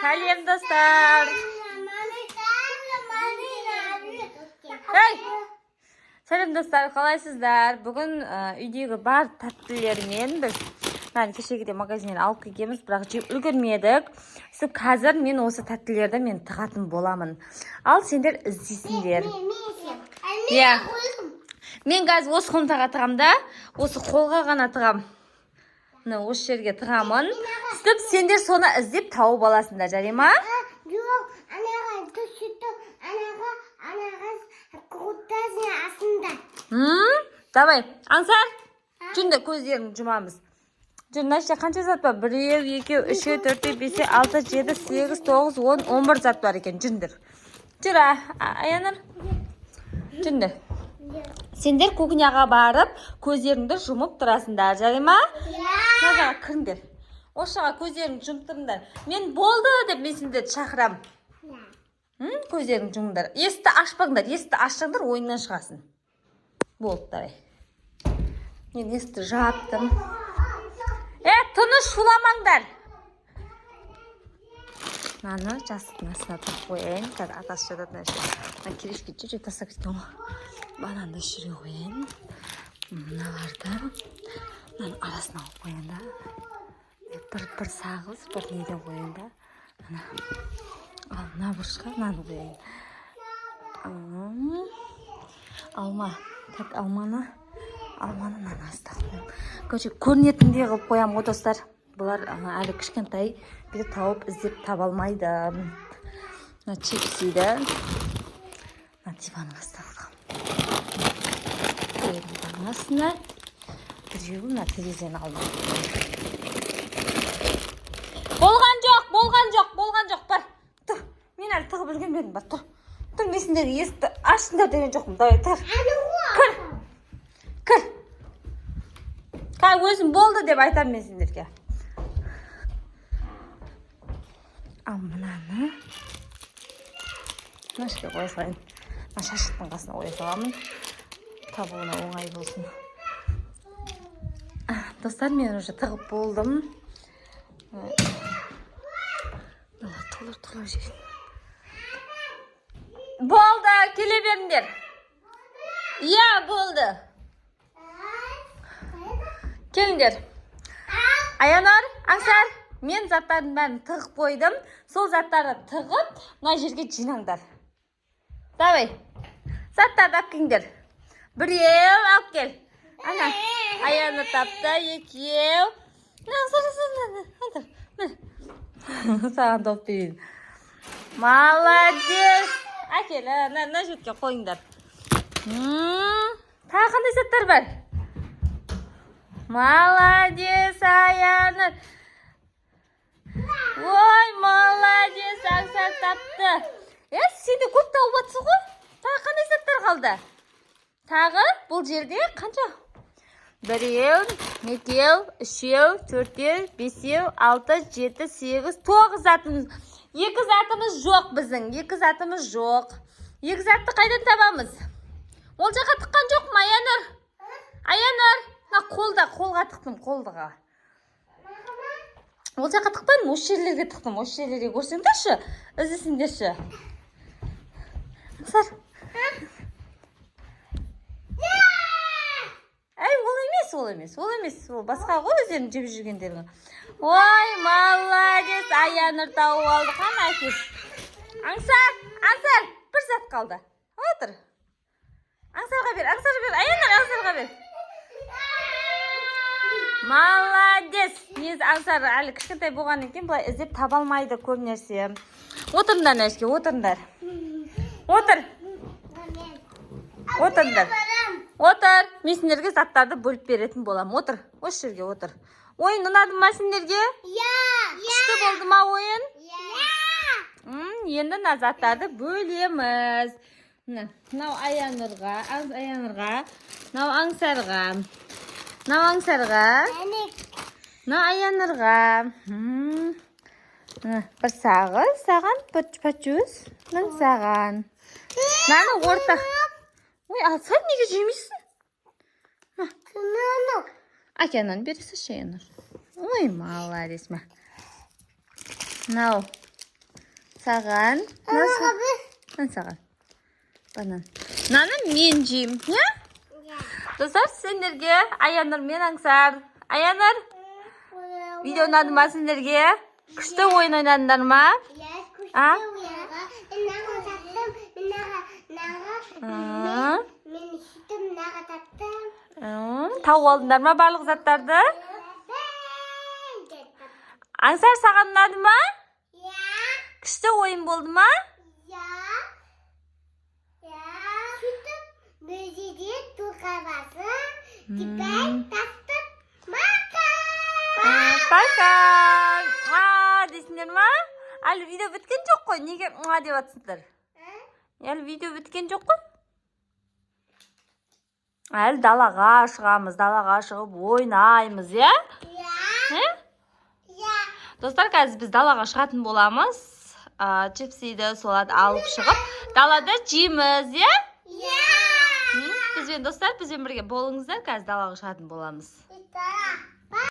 Сәлем достар. Hey! Сәлем достар, қалайсыздар? Бүгін үйдегі бар тәттілермен біз кешегіде магазиннен алып келгенбіз, бірақ жеп үлгермедік. Сөйтіп қазір мен осы тәттілерді мен тығатын боламын. Ал сендер іздейсіңдер. Иә. Мен қазір осы қонтаға тығам да, осы қолға ғана тығам. Осы жерге тығамын. Сөйтіп сендер соны іздеп тауып аласыңдар, жарай ма? Жоқ, анаға түсті, анаға құттасын астында. Давай, аңсар. Жүнді көздерін жұмамыз. Жүнді, қанша зат бар? 1, 2, 3, 4, 5, 6, 7, 8, 9, 10, 11 зат бар екен, жүндір. Жүр, Аяныр. Жүнді. Сендер кухняға барып, көздеріңді жұмып тұрасыңдар, жарай ма? Назаға кіріңдер. Осыға көздеріңді жұмып тұрыңдар. Мен болды деп мен сендерді шақырам. Көздеріңді жұмыңдар. Есті ашпаңдар, есті ашсаңдар, ойыннан шығасың. Болды, давай. Мен есті жаптым. Тыныш шуламаңдар. Наны жастықтың астына тұрып қойын. Қазір атасы жататын әші. Керешке жүре тастап кеткен ғой. Бананды шіре қойын. Мыналарды мынаның арасына алып қойын да. Бір сағыз, бір неден қойын да. Ал мына бұрышқа мынаны қойын. Алма. Так, алманы мына астына қойын. Короче, көрінетіндей қылып қоям ғой достар. Бұлар әлі кішкентай, бір тауып іздеп таба алмайды. Чипсиді. Диванның астына қойған. Астына біреуі терезені алдым. Болған жоқ, бар. Тұр, мен әлі тығып үлгенмедім, бар, тұр. Тұр, мен сендерге есікті ашыңдар деген жоқпын, давай, тұр. Кір. Өзім болды деп айтам мен сендерге. Ал мынаны мынашке қоя салайын. Мына шашықтың қасына қоя саламын. Табуына оңай болсын. Достар, мен уже тығып болдым. Толыр жерін. Болды, келе беріңдер. Иә, болды. Келіңдер. Аянар, Аңсар, мен заттардың бәрін тығып қойдым. Сол заттарды тығып, мына жерге жинаңдар. Давай, заттарды алып келіңдер. Біреу алып кел. Ана, Аянар тапты, екеу. Саған топ берейін. Молодец. Әкел, мына жерге қойыңдар. Тағы қандай заттар бар? Молодец, Аянар. Ой, молодец, Аңсар тапты. Сен де көп тауып атсың ғой? Тағы қандай заттар қалды? Тағы бұл жерде қанша? 1, 2, 3, 4, 5, 6, 7, 8, 9 затымыз. 2 затымыз жоқ біздің. 2 затымыз жоқ. 2 затты қайдан табамыз? Ол жаққа тыққан жоқ ма, Аянар? Аянар, қолға тықтым, қолдыға. Ол жаққа тықпайын, осы жерлерге тықтым. Осы жерлерге көрсеңдерші, іздесіңдерші. Аңсар. Ол емес. Ол басқа ғой өздерін жеп жүргендерің. Ой, молодец, Аянар тауып алды. Қана әкес. Аңсар, бір зат қалды. Отыр. Аңсарға бер. Аянар, Аңсарға бер. Молодец. Нез Аңсар әлі кішкентай болған екен, бұлай іздеп таба алмайды көп нәрсе. Отырыңдар, Нәшке, отырыңдар. Отыр. Мен сендерге заттарды бөліп беретін болам. Отыр. Осы жерге отыр. Ойын ұнады ма сендерге? Күшті болды ма ойын? Енді мына заттарды бөлеміз. Мынау Аянарға, мынау Аңсарға, мынау Аянарға. Бір сағыз, саған, бір пачуз, саған. Мынаны ортақ. Ой, алсай неге жемейсің? Әкенің бересі Аянар. Ой, молодец. Мынау Саған. Мен саған. Банан. Мынаны мен жеймін, иә? Достар, сендерге Аяныр мен Аңсар. Аяныр, видео ұнады ма сендерге? Күшті ойын ойнадыңдар ма? А? Тауып алдыңдар ма барлық заттарды? Аңсар, саған ұнады ма? Күшті ойын болды ма? Пока. Дейсіңдер ма? Әлі видео біткен жоқ қой. Неге деп атсыңдар? Әлі видео біткен жоқ қой. Әлі далаға шығамыз, далаға шығып ойнаймыз, иә? Достар, қазір біз далаға шығатын боламыз. Чипсиді соларды алып шығып, далада жейміз, иә? Бізбен достар, бізбен бірге болыңыздар, қазір далаға шығатын боламыз.